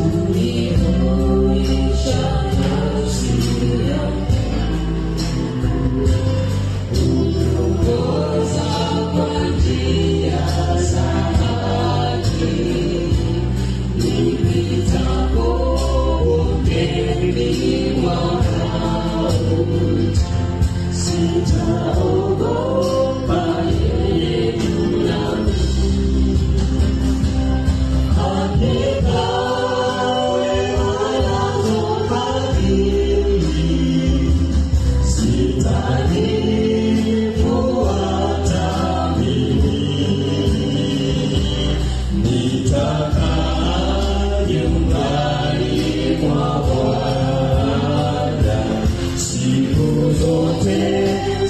unihuisha nafsi yangu, uniongoza kwa njia za haki, nipitapo bondeni mwa mauti, sitaogopa, yeye yu nami. Hakika wema nazo fadhili zitanifuata mimi, nitakaa nyumbani mwa Bwana siku zote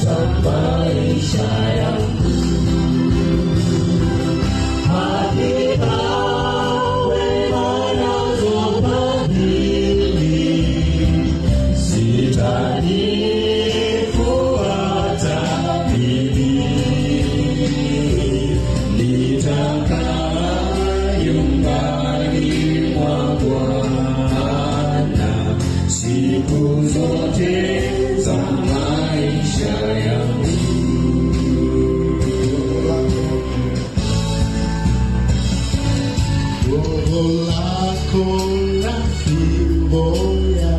za maisha yangu. Hakika wema nazo fadhili zitanifuata mimi, nitakaa nyumbani mwa Bwana siku zote za maisha yangu. Roho lako na fimbo yako